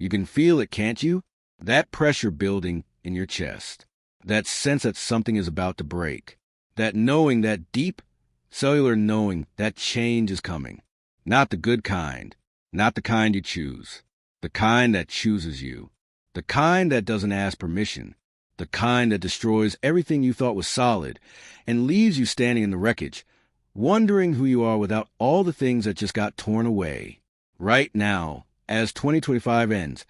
You can feel it, can't you? That pressure building in your chest. That sense that something is about to break. That knowing, that deep, cellular knowing that change is coming. Not the good kind. Not the kind you choose. The kind that chooses you. The kind that doesn't ask permission. The kind that destroys everything you thought was solid and leaves you standing in the wreckage, wondering who you are without all the things that just got torn away. Right now, as 2025 ends,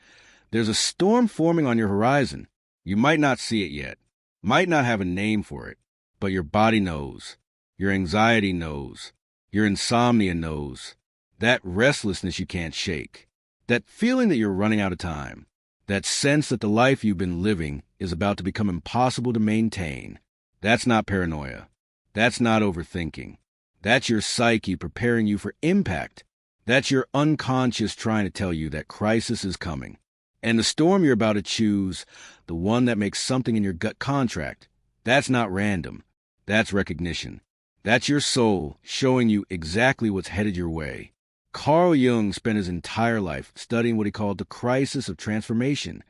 there's a storm forming on your horizon. You might not see it yet, might not have a name for it, but your body knows. Your anxiety knows. Your insomnia knows. That restlessness you can't shake. That feeling that you're running out of time. That sense that the life you've been living is about to become impossible to maintain. That's not paranoia. That's not overthinking. That's your psyche preparing you for impact. That's your unconscious trying to tell you that crisis is coming. And the storm you're about to choose, the one that makes something in your gut contract, that's not random. That's recognition. That's your soul showing you exactly what's headed your way. Carl Jung spent his entire life studying what he called the crisis of transformation,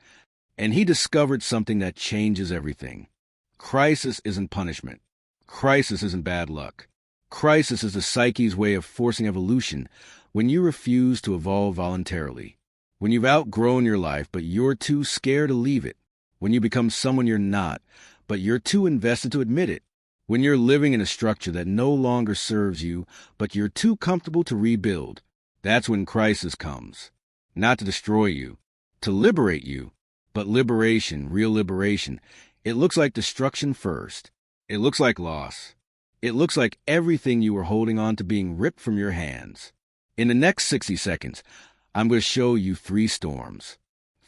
and he discovered something that changes everything. Crisis isn't punishment. Crisis isn't bad luck. Crisis is the psyche's way of forcing evolution when you refuse to evolve voluntarily. When you've outgrown your life, but you're too scared to leave it. When you become someone you're not, but you're too invested to admit it. When you're living in a structure that no longer serves you, but you're too comfortable to rebuild. That's when crisis comes. Not to destroy you, to liberate you. But liberation, real liberation, it looks like destruction first. It looks like loss. It looks like everything you were holding on to being ripped from your hands. In the next 60 seconds, I'm going to show you 3 storms.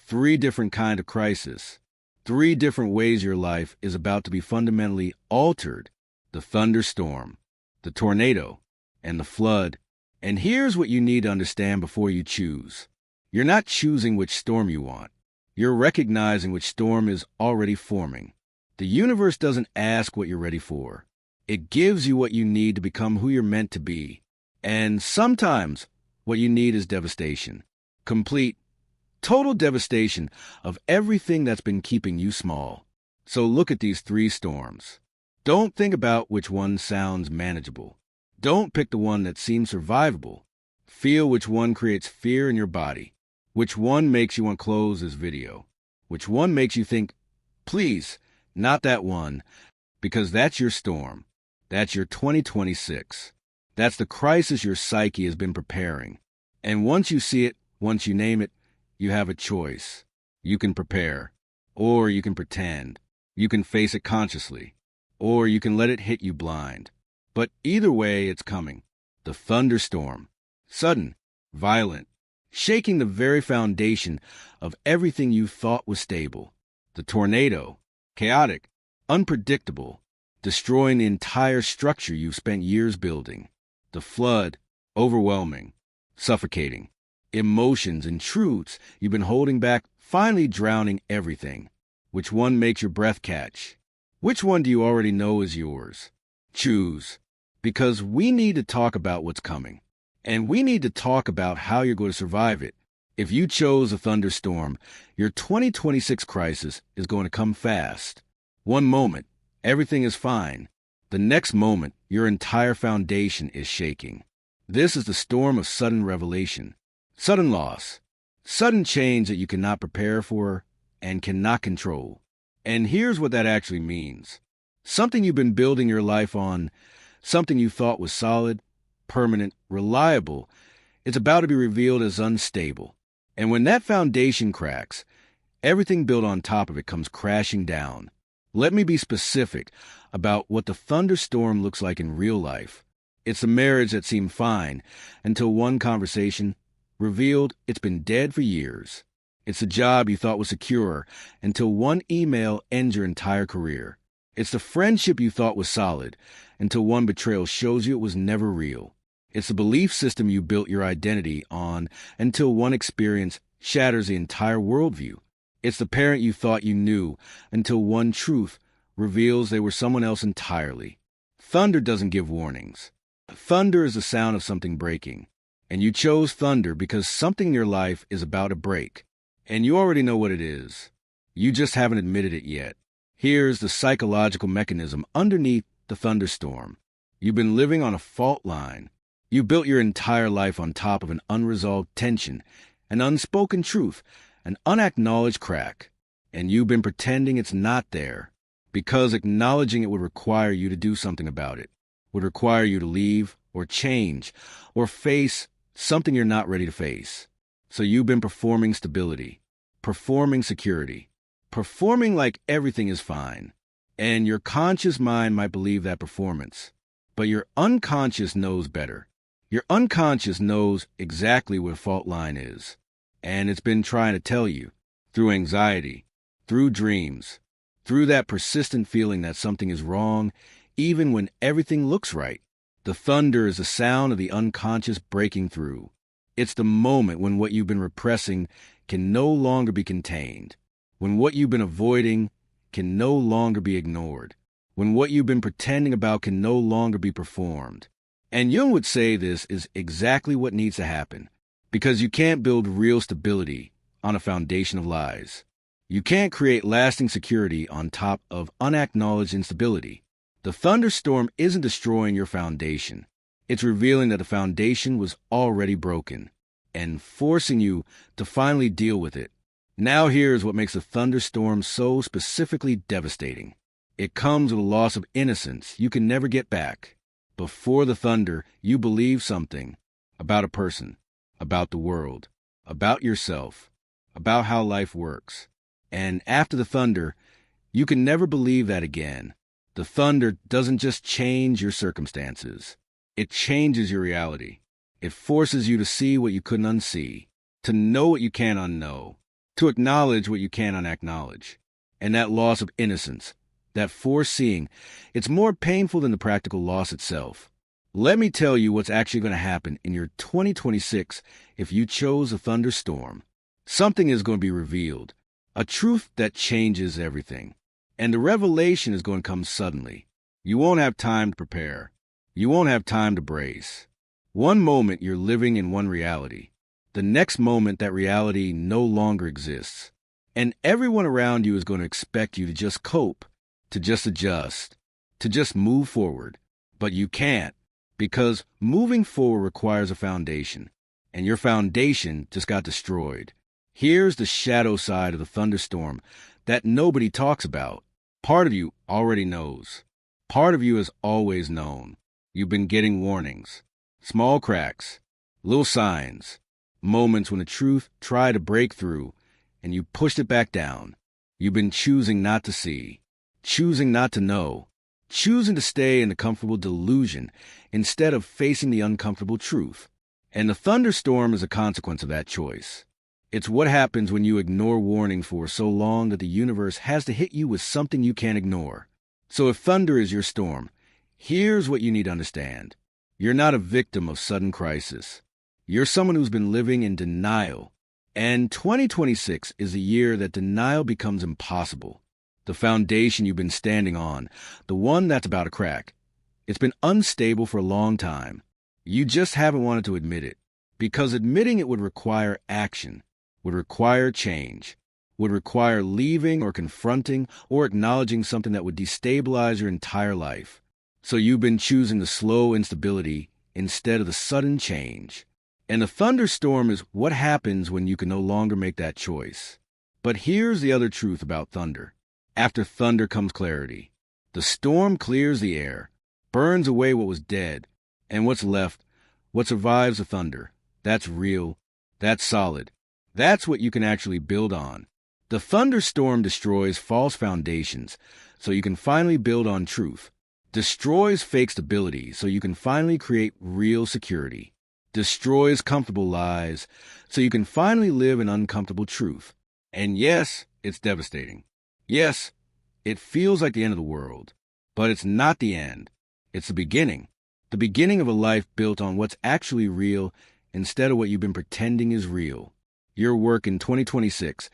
3 different kinds of crisis. 3 different ways your life is about to be fundamentally altered. The thunderstorm, the tornado, and the flood. And here's what you need to understand before you choose. You're not choosing which storm you want. You're recognizing which storm is already forming. The universe doesn't ask what you're ready for. It gives you what you need to become who you're meant to be. And sometimes what you need is devastation. Complete, total devastation of everything that's been keeping you small. So look at these 3 storms. Don't think about which one sounds manageable. Don't pick the one that seems survivable. Feel which one creates fear in your body. Which one makes you want to close this video. Which one makes you think, please, not that one, because that's your storm. That's your 2026. That's the crisis your psyche has been preparing. And once you see it, once you name it, you have a choice. You can prepare, or you can pretend. You can face it consciously, or you can let it hit you blind. But either way, it's coming. The thunderstorm. Sudden, violent, shaking the very foundation of everything you thought was stable. The tornado. Chaotic, unpredictable, destroying the entire structure you've spent years building. The flood. Overwhelming, suffocating. Emotions and truths you've been holding back, finally drowning everything. Which one makes your breath catch? Which one do you already know is yours? Choose. Because we need to talk about what's coming. And we need to talk about how you're going to survive it. If you chose a thunderstorm, your 2026 crisis is going to come fast. One moment, everything is fine. The next moment, your entire foundation is shaking. This is the storm of sudden revelation, sudden loss, sudden change that you cannot prepare for and cannot control. And here's what that actually means. Something you've been building your life on, something you thought was solid, permanent, reliable, it's about to be revealed as unstable. And when that foundation cracks, everything built on top of it comes crashing down. Let me be specific about what the thunderstorm looks like in real life. It's a marriage that seemed fine until one conversation revealed it's been dead for years. It's a job you thought was secure until one email ends your entire career. It's the friendship you thought was solid until one betrayal shows you it was never real. It's the belief system you built your identity on until one experience shatters the entire worldview. It's the parent you thought you knew until one truth reveals they were someone else entirely. Thunder doesn't give warnings. Thunder is the sound of something breaking. And you chose thunder because something in your life is about to break. And you already know what it is. You just haven't admitted it yet. Here's the psychological mechanism underneath the thunderstorm. You've been living on a fault line. You built your entire life on top of an unresolved tension, an unspoken truth, an unacknowledged crack. And you've been pretending it's not there, because acknowledging it would require you to do something about it, would require you to leave, or change, or face something you're not ready to face. So you've been performing stability, performing security, performing like everything is fine. And your conscious mind might believe that performance, but your unconscious knows better. Your unconscious knows exactly what a fault line is, and it's been trying to tell you, through anxiety, through dreams, through that persistent feeling that something is wrong, even when everything looks right. The thunder is the sound of the unconscious breaking through. It's the moment when what you've been repressing can no longer be contained, when what you've been avoiding can no longer be ignored, when what you've been pretending about can no longer be performed. And Jung would say this is exactly what needs to happen, because you can't build real stability on a foundation of lies. You can't create lasting security on top of unacknowledged instability. The thunderstorm isn't destroying your foundation. It's revealing that the foundation was already broken and forcing you to finally deal with it. Now here's what makes a thunderstorm so specifically devastating. It comes with a loss of innocence you can never get back. Before the thunder, you believe something about a person, about the world, about yourself, about how life works. And after the thunder, you can never believe that again. The thunder doesn't just change your circumstances. It changes your reality. It forces you to see what you couldn't unsee, to know what you can't unknow, to acknowledge what you can't unacknowledge. And that loss of innocence, that foreseeing, it's more painful than the practical loss itself. Let me tell you what's actually going to happen in your 2026 if you chose a thunderstorm. Something is going to be revealed, a truth that changes everything. And the revelation is going to come suddenly. You won't have time to prepare. You won't have time to brace. One moment you're living in one reality. The next moment that reality no longer exists. And everyone around you is going to expect you to just cope, to just adjust, to just move forward. But you can't, because moving forward requires a foundation. And your foundation just got destroyed. Here's the shadow side of the thunderstorm that nobody talks about. Part of you already knows. Part of you has always known. You've been getting warnings, small cracks, little signs, moments when the truth tried to break through and you pushed it back down. You've been choosing not to see, choosing not to know, choosing to stay in the comfortable delusion instead of facing the uncomfortable truth. And the thunderstorm is a consequence of that choice. It's what happens when you ignore warnings for so long that the universe has to hit you with something you can't ignore. So if thunder is your storm, here's what you need to understand. You're not a victim of sudden crisis. You're someone who's been living in denial. And 2026 is a year that denial becomes impossible. The foundation you've been standing on, the one that's about to crack, it's been unstable for a long time. You just haven't wanted to admit it, because admitting it would require action, would require change, would require leaving or confronting or acknowledging something that would destabilize your entire life. So you've been choosing the slow instability instead of the sudden change. And the thunderstorm is what happens when you can no longer make that choice. But here's the other truth about thunder. After thunder comes clarity. The storm clears the air, burns away what was dead, and what's left, what survives the thunder, that's real, that's solid. That's what you can actually build on. The thunderstorm destroys false foundations so you can finally build on truth. Destroys fake stability so you can finally create real security. Destroys comfortable lies so you can finally live in uncomfortable truth. And yes, it's devastating. Yes, it feels like the end of the world. But it's not the end. It's the beginning. The beginning of a life built on what's actually real instead of what you've been pretending is real. Your work in 2026,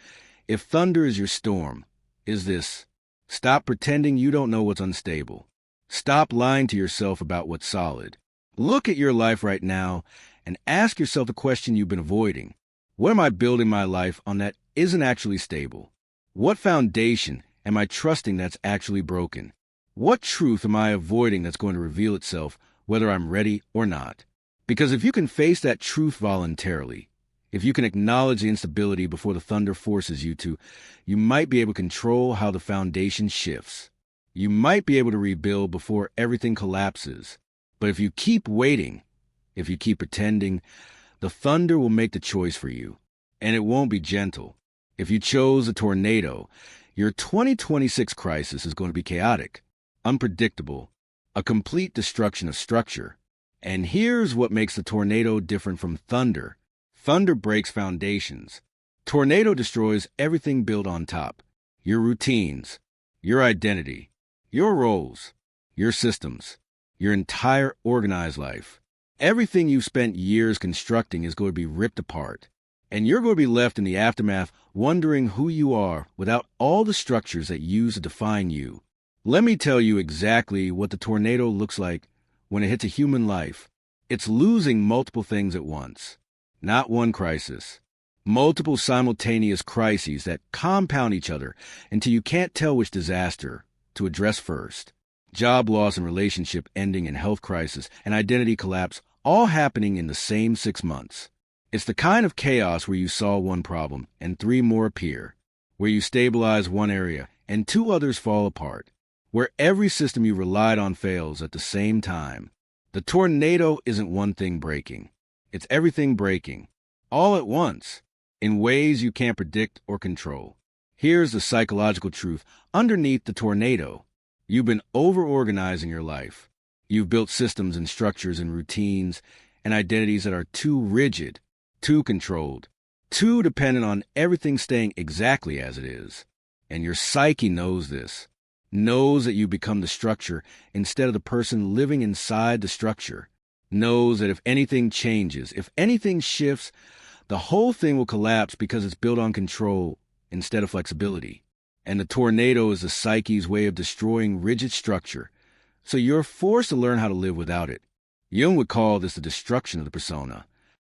if thunder is your storm, is this. Stop pretending you don't know what's unstable. Stop lying to yourself about what's solid. Look at your life right now and ask yourself the question you've been avoiding. Where am I building my life on that isn't actually stable? What foundation am I trusting that's actually broken? What truth am I avoiding that's going to reveal itself whether I'm ready or not? Because if you can face that truth voluntarily, if you can acknowledge the instability before the thunder forces you to, you might be able to control how the foundation shifts. You might be able to rebuild before everything collapses. But if you keep waiting, if you keep pretending, the thunder will make the choice for you, and it won't be gentle. If you chose a tornado, your 2026 crisis is going to be chaotic, unpredictable, a complete destruction of structure. And here's what makes the tornado different from thunder. Thunder breaks foundations. Tornado destroys everything built on top. Your routines, your identity, your roles, your systems, your entire organized life. Everything you've spent years constructing is going to be ripped apart. And you're going to be left in the aftermath wondering who you are without all the structures that use to define you. Let me tell you exactly what the tornado looks like when it hits a human life. It's losing multiple things at once. Not one crisis. Multiple simultaneous crises that compound each other until you can't tell which disaster to address first. Job loss and relationship ending and health crisis and identity collapse all happening in the same 6 months. It's the kind of chaos where you solve one problem and 3 more appear, where you stabilize one area and 2 others fall apart, where every system you relied on fails at the same time. The tornado isn't one thing breaking. It's everything breaking, all at once, in ways you can't predict or control. Here's the psychological truth underneath the tornado. You've been over-organizing your life. You've built systems and structures and routines and identities that are too rigid, too controlled, too dependent on everything staying exactly as it is. And your psyche knows this, knows that you become the structure instead of the person living inside the structure, knows that if anything changes, if anything shifts, the whole thing will collapse because it's built on control instead of flexibility. And the tornado is the psyche's way of destroying rigid structure, so you're forced to learn how to live without it. Jung would call this the destruction of the persona.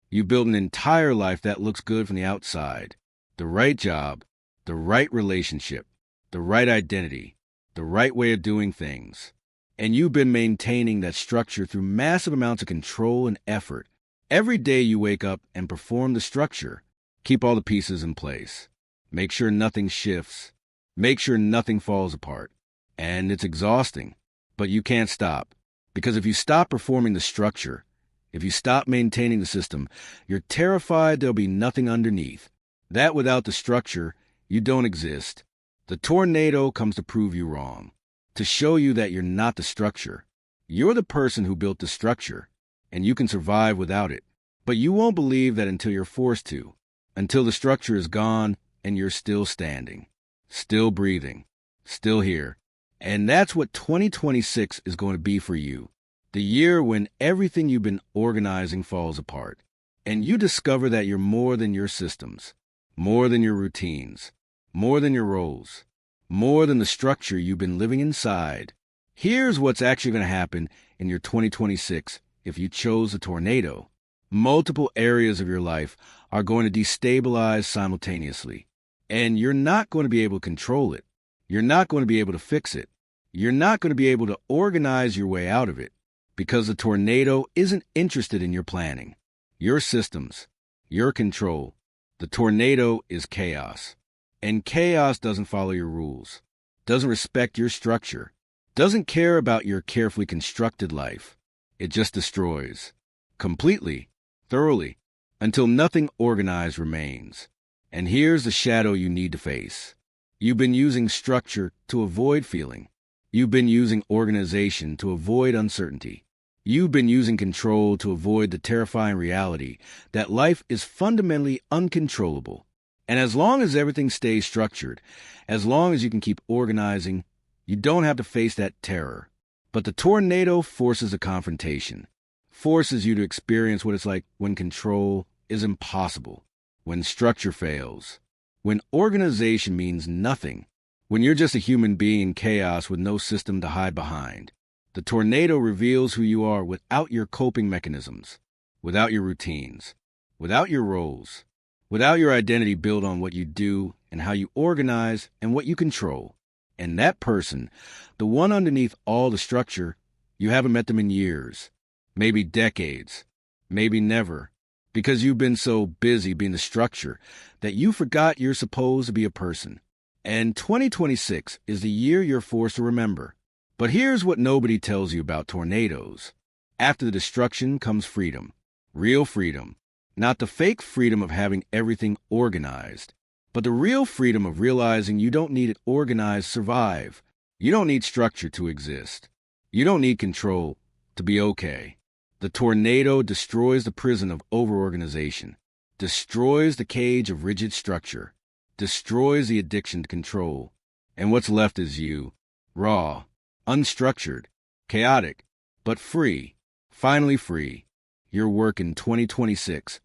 You build an entire life that looks good from the outside. The right job, the right relationship, the right identity, the right way of doing things. And you've been maintaining that structure through massive amounts of control and effort. Every day you wake up and perform the structure. Keep all the pieces in place. Make sure nothing shifts. Make sure nothing falls apart. And it's exhausting. But you can't stop. Because if you stop performing the structure, if you stop maintaining the system, you're terrified there'll be nothing underneath. That without the structure, you don't exist. The tornado comes to prove you wrong, to show you that you're not the structure. You're the person who built the structure, and you can survive without it. But you won't believe that until you're forced to, until the structure is gone and you're still standing, still breathing, still here. And that's what 2026 is going to be for you. The year when everything you've been organizing falls apart, and you discover that you're more than your systems, more than your routines, more than your roles, more than the structure you've been living inside. Here's what's actually going to happen in your 2026 if you chose a tornado. Multiple areas of your life are going to destabilize simultaneously, and you're not going to be able to control it. You're not going to be able to fix it. You're not going to be able to organize your way out of it. Because the tornado isn't interested in your planning, your systems, your control. The tornado is chaos. And chaos doesn't follow your rules, doesn't respect your structure, doesn't care about your carefully constructed life. It just destroys. Completely, thoroughly, until nothing organized remains. And here's the shadow you need to face. You've been using structure to avoid feeling. You've been using organization to avoid uncertainty. You've been using control to avoid the terrifying reality that life is fundamentally uncontrollable. And as long as everything stays structured, as long as you can keep organizing, you don't have to face that terror. But the tornado forces a confrontation, forces you to experience what it's like when control is impossible, when structure fails, when organization means nothing, when you're just a human being in chaos with no system to hide behind. The tornado reveals who you are without your coping mechanisms, without your routines, without your roles, Without your identity built on what you do and how you organize and what you control. And that person, the one underneath all the structure, you haven't met them in years, maybe decades, maybe never, because you've been so busy being the structure that you forgot you're supposed to be a person. And 2026 is the year you're forced to remember. But here's what nobody tells you about tornadoes. After the destruction comes freedom. Real freedom. Not the fake freedom of having everything organized, but the real freedom of realizing you don't need it organized to survive. You don't need structure to exist. You don't need control to be okay. The tornado destroys the prison of overorganization, destroys the cage of rigid structure, destroys the addiction to control. And what's left is you, raw, unstructured, chaotic, but free, finally free. Your work in 2026,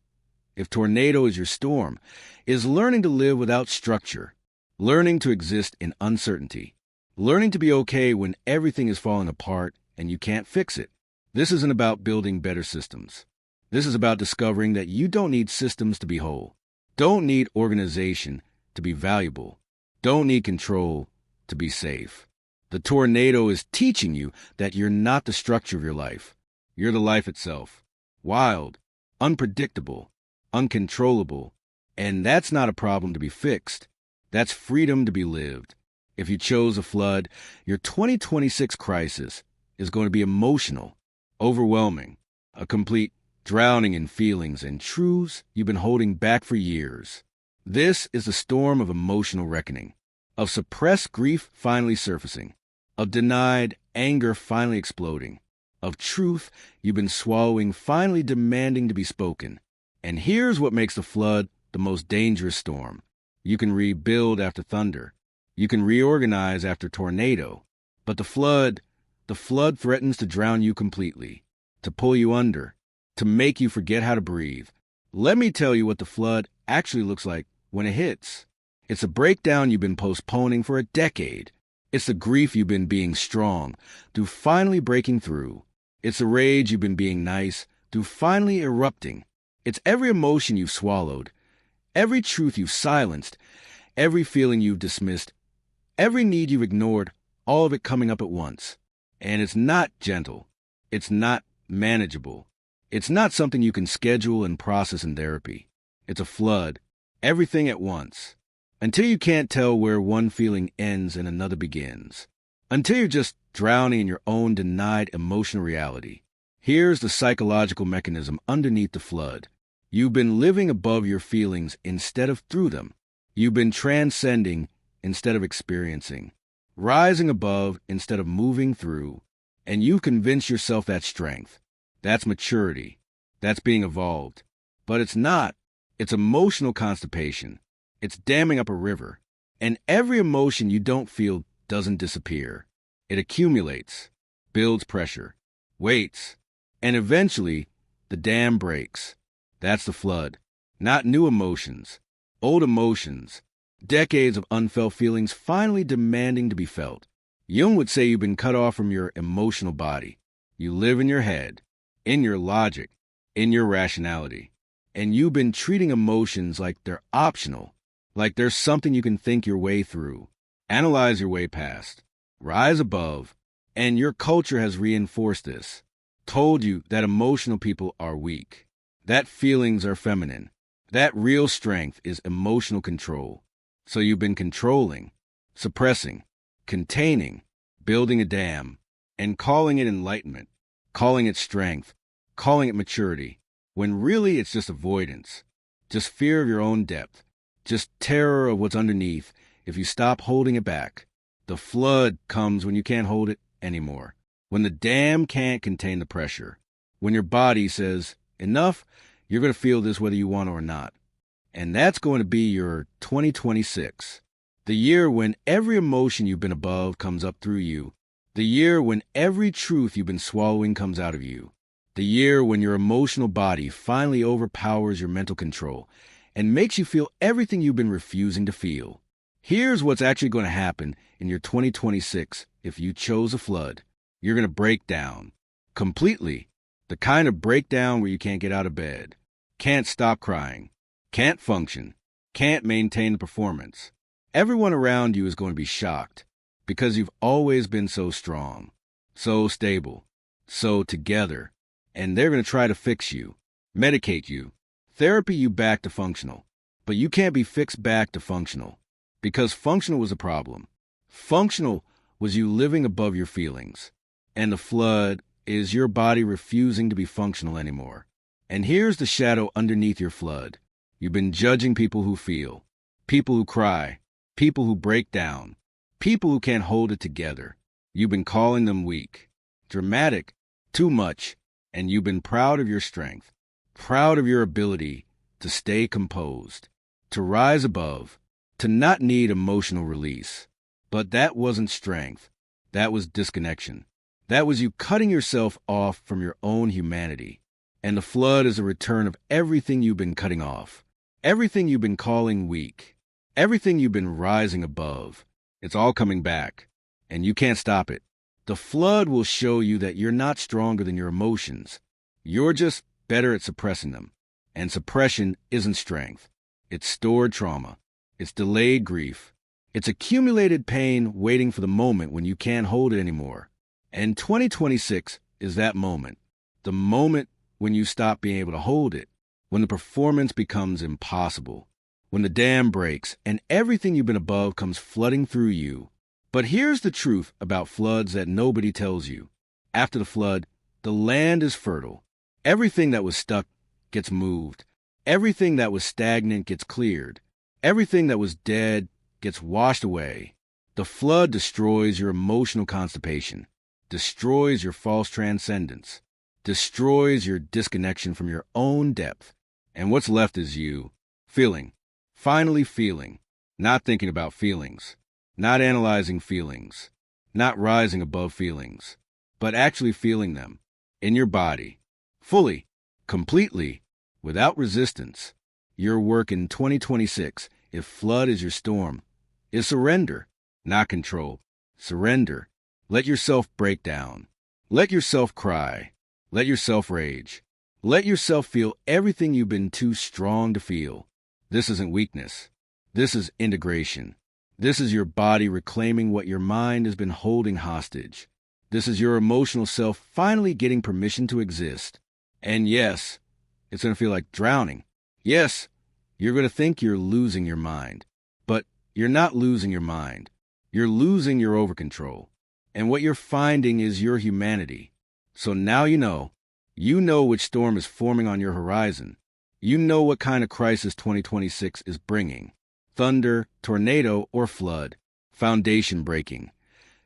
if tornado is your storm, is learning to live without structure, learning to exist in uncertainty, learning to be okay when everything is falling apart and you can't fix it. This isn't about building better systems. This is about discovering that you don't need systems to be whole, don't need organization to be valuable, don't need control to be safe. The tornado is teaching you that you're not the structure of your life. You're the life itself. Wild, unpredictable, uncontrollable, and that's not a problem to be fixed. That's freedom to be lived. If you chose a flood, your 2026 crisis is going to be emotional, overwhelming, a complete drowning in feelings and truths you've been holding back for years. This is a storm of emotional reckoning, of suppressed grief finally surfacing, of denied anger finally exploding, of truth you've been swallowing finally demanding to be spoken. And here's what makes the flood the most dangerous storm. You can rebuild after thunder. You can reorganize after tornado. But the flood threatens to drown you completely, to pull you under, to make you forget how to breathe. Let me tell you what the flood actually looks like when it hits. It's a breakdown you've been postponing for a decade. It's the grief you've been being strong through finally breaking through. It's the rage you've been being nice through finally erupting. It's every emotion you've swallowed, every truth you've silenced, every feeling you've dismissed, every need you've ignored, all of it coming up at once. And it's not gentle. It's not manageable. It's not something you can schedule and process in therapy. It's a flood, everything at once, until you can't tell where one feeling ends and another begins, until you're just drowning in your own denied emotional reality. Here's the psychological mechanism underneath the flood. You've been living above your feelings instead of through them. You've been transcending instead of experiencing, rising above instead of moving through, and you've convinced yourself that's strength. That's maturity. That's being evolved. But it's not. It's emotional constipation. It's damming up a river. And every emotion you don't feel doesn't disappear. It accumulates, builds pressure, waits, and eventually the dam breaks. That's the flood. Not new emotions, old emotions, decades of unfelt feelings finally demanding to be felt. Jung would say you've been cut off from your emotional body. You live in your head, in your logic, in your rationality. And you've been treating emotions like they're optional, like there's something you can think your way through, analyze your way past, rise above. And your culture has reinforced this, told you that emotional people are weak, that feelings are feminine, that real strength is emotional control. So you've been controlling, suppressing, containing, building a dam, and calling it enlightenment, calling it strength, calling it maturity, when really it's just avoidance, just fear of your own depth, just terror of what's underneath if you stop holding it back. The flood comes when you can't hold it anymore, when the dam can't contain the pressure, when your body says, enough, you're going to feel this whether you want or not. And that's going to be your 2026, the year when every emotion you've been above comes up through you, the year when every truth you've been swallowing comes out of you, the year when your emotional body finally overpowers your mental control and makes you feel everything you've been refusing to feel. Here's what's actually going to happen in your 2026 if you chose a flood. You're going to break down. Completely. The kind of breakdown where you can't get out of bed, can't stop crying, can't function, can't maintain the performance. Everyone around you is going to be shocked because you've always been so strong, so stable, so together, and they're going to try to fix you, medicate you, therapy you back to functional. But you can't be fixed back to functional because functional was a problem. Functional was you living above your feelings, and the flood is your body refusing to be functional anymore. And here's the shadow underneath your flood. You've been judging people who feel, people who cry, people who break down, people who can't hold it together. You've been calling them weak, dramatic, too much, and you've been proud of your strength, proud of your ability to stay composed, to rise above, to not need emotional release. But that wasn't strength. That was disconnection. That was you cutting yourself off from your own humanity. And the flood is a return of everything you've been cutting off, everything you've been calling weak, everything you've been rising above. It's all coming back, and you can't stop it. The flood will show you that you're not stronger than your emotions. You're just better at suppressing them. And suppression isn't strength. It's stored trauma. It's delayed grief. It's accumulated pain waiting for the moment when you can't hold it anymore. And 2026 is that moment. The moment when you stop being able to hold it. When the performance becomes impossible. When the dam breaks and everything you've been above comes flooding through you. But here's the truth about floods that nobody tells you. After the flood, the land is fertile. Everything that was stuck gets moved. Everything that was stagnant gets cleared. Everything that was dead gets washed away. The flood destroys your emotional constipation, destroys your false transcendence, destroys your disconnection from your own depth. And what's left is you, feeling, finally feeling, not thinking about feelings, not analyzing feelings, not rising above feelings, but actually feeling them in your body, fully, completely, without resistance. Your work in 2026, if flood is your storm, is surrender, not control. Surrender. Let yourself break down. Let yourself cry. Let yourself rage. Let yourself feel everything you've been too strong to feel. This isn't weakness. This is integration. This is your body reclaiming what your mind has been holding hostage. This is your emotional self finally getting permission to exist. And yes, it's going to feel like drowning. Yes, you're going to think you're losing your mind. But you're not losing your mind. You're losing your overcontrol. And what you're finding is your humanity. So now you know. You know which storm is forming on your horizon. You know what kind of crisis 2026 is bringing. Thunder, tornado, or flood. Foundation breaking.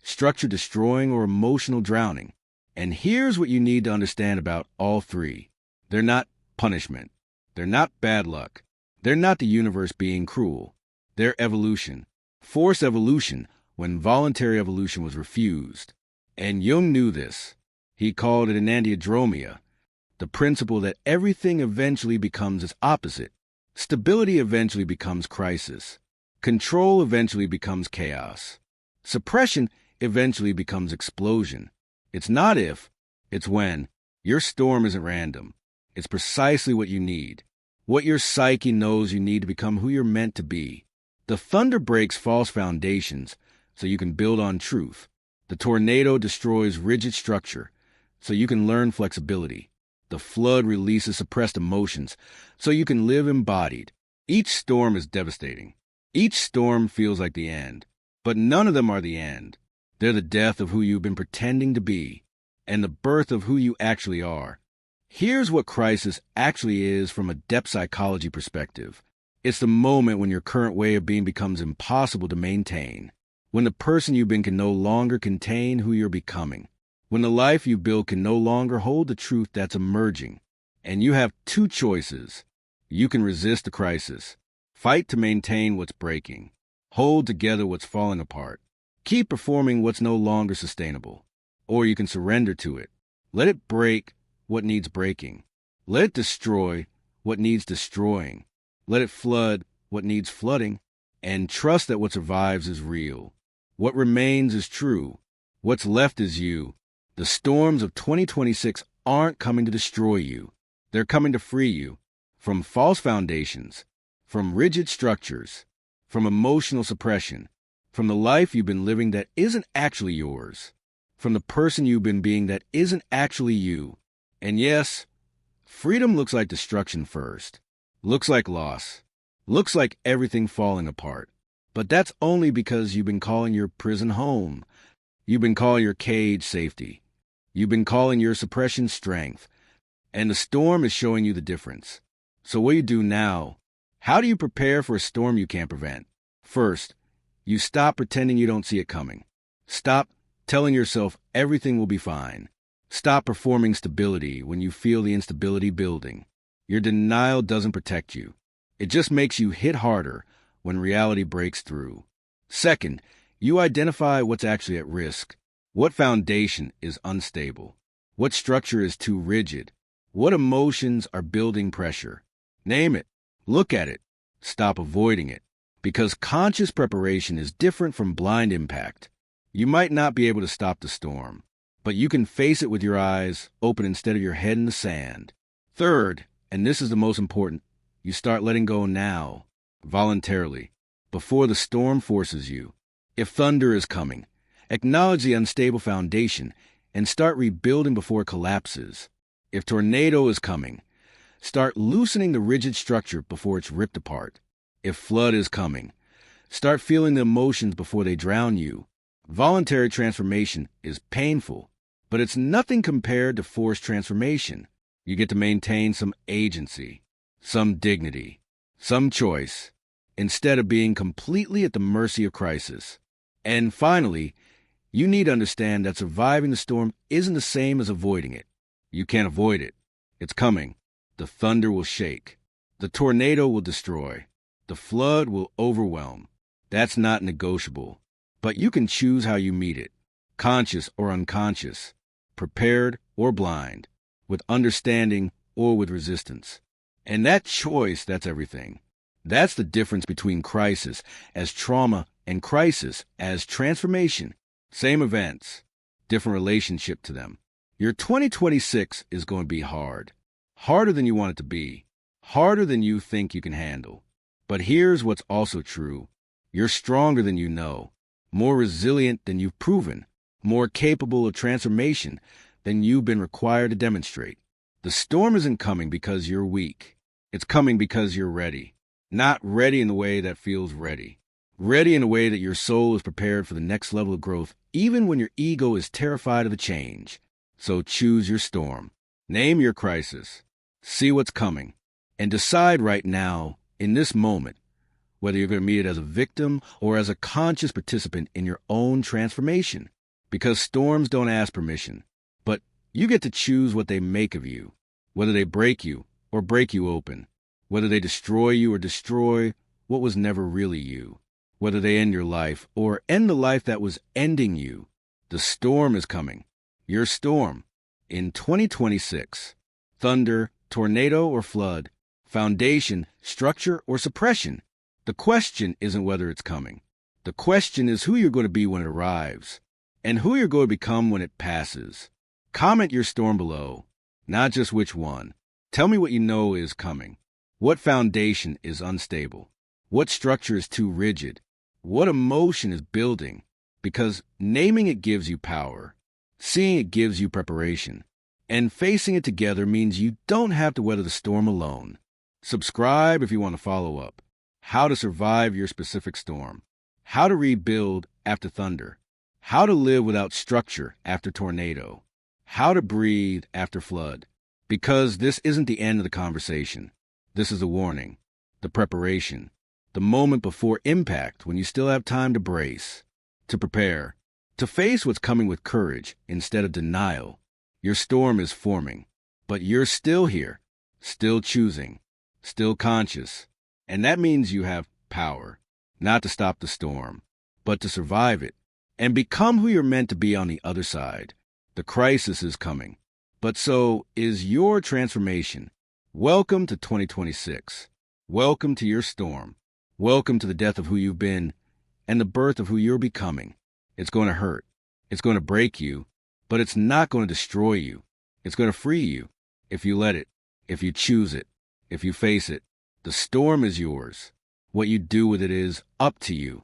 Structure destroying or emotional drowning. And here's what you need to understand about all three. They're not punishment. They're not bad luck. They're not the universe being cruel. They're evolution. Forced evolution when voluntary evolution was refused. And Jung knew this. He called it enantiodromia, the principle that everything eventually becomes its opposite. Stability eventually becomes crisis. Control eventually becomes chaos. Suppression eventually becomes explosion. It's not if, it's when. Your storm isn't random. It's precisely what you need. What your psyche knows you need to become who you're meant to be. The thunder breaks false foundations so you can build on truth. The tornado destroys rigid structure so you can learn flexibility. The flood releases suppressed emotions so you can live embodied. Each storm is devastating. Each storm feels like the end. But none of them are the end. They're the death of who you've been pretending to be and the birth of who you actually are. Here's what crisis actually is from a depth psychology perspective. It's the moment when your current way of being becomes impossible to maintain. When the person you've been can no longer contain who you're becoming. When the life you build can no longer hold the truth that's emerging. And you have two choices. You can resist the crisis. Fight to maintain what's breaking. Hold together what's falling apart. Keep performing what's no longer sustainable. Or you can surrender to it. Let it break what needs breaking. Let it destroy what needs destroying. Let it flood what needs flooding. And trust that what survives is real. What remains is true. What's left is you. The storms of 2026 aren't coming to destroy you. They're coming to free you from false foundations, from rigid structures, from emotional suppression, from the life you've been living that isn't actually yours, from the person you've been being that isn't actually you. And yes, freedom looks like destruction first, looks like loss, looks like everything falling apart. But that's only because you've been calling your prison home. You've been calling your cage safety. You've been calling your suppression strength. And the storm is showing you the difference. So what do you do now? How do you prepare for a storm you can't prevent? First, you stop pretending you don't see it coming. Stop telling yourself everything will be fine. Stop performing stability when you feel the instability building. Your denial doesn't protect you. It just makes you hit harder when reality breaks through. Second, you identify what's actually at risk. What foundation is unstable? What structure is too rigid? What emotions are building pressure? Name it. Look at it. Stop avoiding it. Because conscious preparation is different from blind impact. You might not be able to stop the storm, but you can face it with your eyes open instead of your head in the sand. Third, and this is the most important, you start letting go now, voluntarily, before the storm forces you. If thunder is coming, acknowledge the unstable foundation and start rebuilding before it collapses. If tornado is coming, start loosening the rigid structure before it's ripped apart. If flood is coming, start feeling the emotions before they drown you. Voluntary transformation is painful, but it's nothing compared to forced transformation. You get to maintain some agency, some dignity, some choice, instead of being completely at the mercy of crisis. And finally, you need to understand that surviving the storm isn't the same as avoiding it. You can't avoid it. It's coming. The thunder will shake. The tornado will destroy. The flood will overwhelm. That's not negotiable. But you can choose how you meet it, conscious or unconscious, prepared or blind, with understanding or with resistance. And that choice, that's everything. That's the difference between crisis as trauma and crisis as transformation. Same events, different relationship to them. Your 2026 is going to be hard. Harder than you want it to be. Harder than you think you can handle. But here's what's also true. You're stronger than you know. More resilient than you've proven. More capable of transformation than you've been required to demonstrate. The storm isn't coming because you're weak. It's coming because you're ready. Not ready in the way that feels ready. Ready in a way that your soul is prepared for the next level of growth, even when your ego is terrified of the change. So choose your storm. Name your crisis. See what's coming. And decide right now, in this moment, whether you're going to meet it as a victim or as a conscious participant in your own transformation. Because storms don't ask permission, but you get to choose what they make of you, whether they break you or break you open, whether they destroy you or destroy what was never really you, whether they end your life or end the life that was ending you. The storm is coming. Your storm. In 2026. Thunder, tornado or flood, foundation, structure or suppression. The question isn't whether it's coming. The question is who you're going to be when it arrives, and who you're going to become when it passes. Comment your storm below, not just which one. Tell me what you know is coming. What foundation is unstable? What structure is too rigid? What emotion is building? Because naming it gives you power. Seeing it gives you preparation. And facing it together means you don't have to weather the storm alone. Subscribe if you want to follow up. How to survive your specific storm. How to rebuild after thunder. How to live without structure after tornado. How to breathe after flood. Because this isn't the end of the conversation. This is the warning, the preparation, the moment before impact when you still have time to brace, to prepare, to face what's coming with courage instead of denial. Your storm is forming, but you're still here, still choosing, still conscious. And that means you have power, not to stop the storm, but to survive it and become who you're meant to be on the other side. The crisis is coming, but so is your transformation. Welcome to 2026. Welcome to your storm. Welcome to the death of who you've been and the birth of who you're becoming. It's going to hurt. It's going to break you, but it's not going to destroy you. It's going to free you if you let it, if you choose it, if you face it. The storm is yours. What you do with it is up to you.